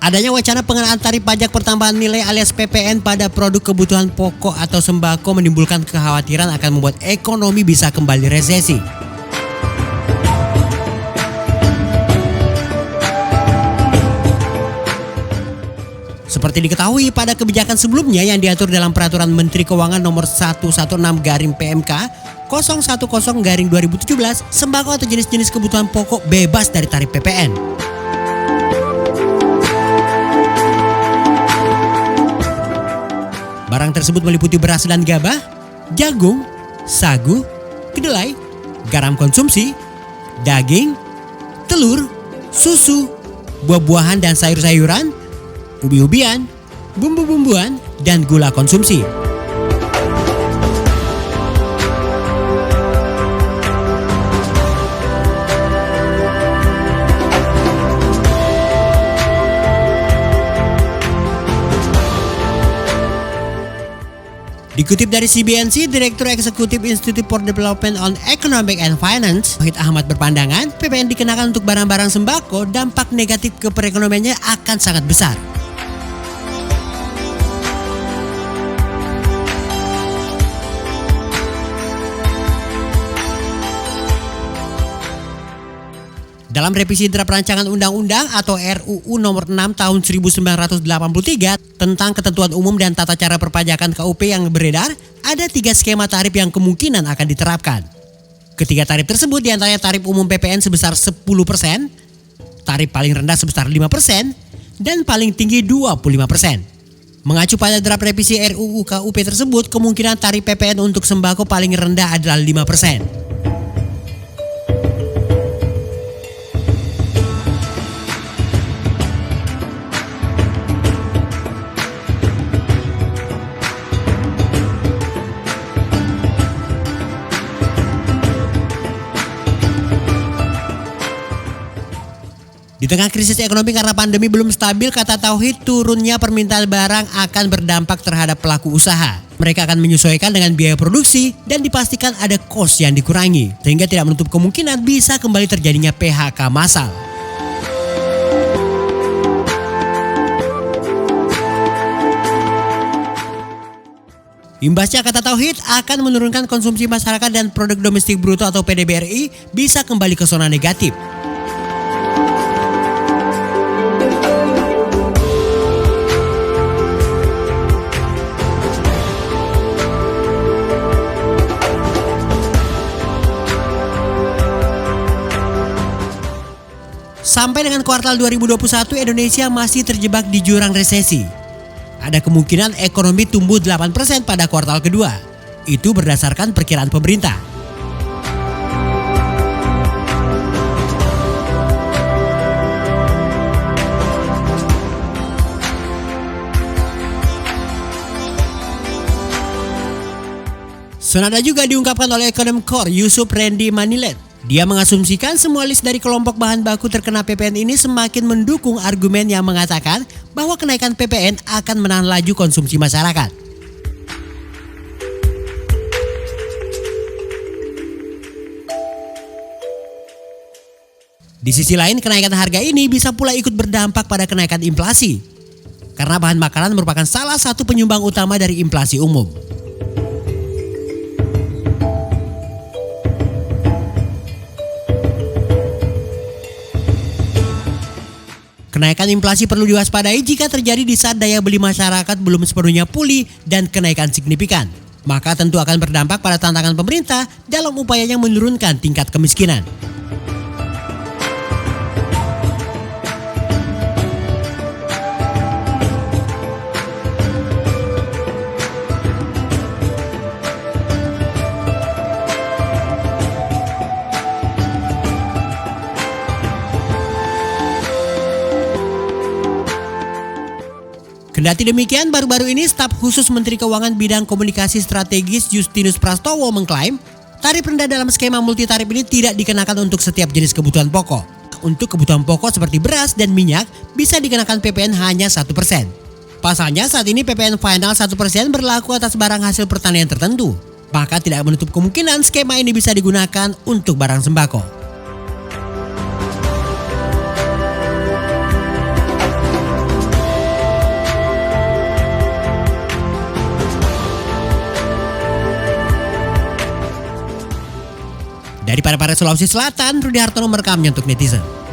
Adanya wacana pengenaan tarif pajak pertambahan nilai alias PPN pada produk kebutuhan pokok atau sembako menimbulkan kekhawatiran akan membuat ekonomi bisa kembali resesi. Seperti diketahui pada kebijakan sebelumnya yang diatur dalam Peraturan Menteri Keuangan Nomor 116/PMK 010/2017, sembako atau jenis-jenis kebutuhan pokok bebas dari tarif PPN. Barang tersebut meliputi beras dan gabah, jagung, sagu, kedelai, garam konsumsi, daging, telur, susu, buah-buahan dan sayur-sayuran, ubi-ubian, bumbu-bumbuan, dan gula konsumsi. Dikutip dari CBNC, Direktur Eksekutif Institute for Development on Economic and Finance, Wahid Ahmad berpandangan PPN dikenakan untuk barang-barang sembako, dampak negatif ke perekonomiannya akan sangat besar. Dalam revisi draft rancangan undang-undang atau RUU nomor 6 tahun 1983 tentang ketentuan umum dan tata cara perpajakan KUP yang beredar, ada 3 skema tarif yang kemungkinan akan diterapkan. Ketiga tarif tersebut diantaranya tarif umum PPN sebesar 10%, tarif paling rendah sebesar 5%, dan paling tinggi 25%. Mengacu pada draft revisi RUU KUP tersebut, kemungkinan tarif PPN untuk sembako paling rendah adalah 5%. Di tengah krisis ekonomi karena pandemi belum stabil, kata Tauhid, turunnya permintaan barang akan berdampak terhadap pelaku usaha. Mereka akan menyesuaikan dengan biaya produksi dan dipastikan ada kos yang dikurangi, sehingga tidak menutup kemungkinan bisa kembali terjadinya PHK massal. Imbasnya, kata Tauhid, akan menurunkan konsumsi masyarakat dan produk domestik bruto atau PDB-RI bisa kembali ke zona negatif. Sampai dengan kuartal 2021, Indonesia masih terjebak di jurang resesi. Ada kemungkinan ekonomi tumbuh 8% pada kuartal kedua. Itu berdasarkan perkiraan pemerintah. Senada juga diungkapkan oleh ekonom Core Yusuf Randy Manilet. Dia mengasumsikan semua list dari kelompok bahan baku terkena PPN ini semakin mendukung argumen yang mengatakan bahwa kenaikan PPN akan menahan laju konsumsi masyarakat. Di sisi lain, kenaikan harga ini bisa pula ikut berdampak pada kenaikan inflasi, karena bahan makanan merupakan salah satu penyumbang utama dari inflasi umum. Kenaikan inflasi perlu diwaspadai jika terjadi di saat daya beli masyarakat belum sepenuhnya pulih dan kenaikan signifikan. Maka tentu akan berdampak pada tantangan pemerintah dalam upayanya menurunkan tingkat kemiskinan. Kendati demikian, baru-baru ini staf khusus Menteri Keuangan bidang komunikasi strategis Justinus Prastowo mengklaim tarif rendah dalam skema multitarif ini tidak dikenakan untuk setiap jenis kebutuhan pokok. Untuk kebutuhan pokok seperti beras dan minyak bisa dikenakan PPN hanya 1%. Pasalnya saat ini PPN final 1% berlaku atas barang hasil pertanian tertentu. Maka tidak menutup kemungkinan skema ini bisa digunakan untuk barang sembako. Dari Parepare, Sulawesi Selatan, Rudi Hartono merekamnya untuk netizen.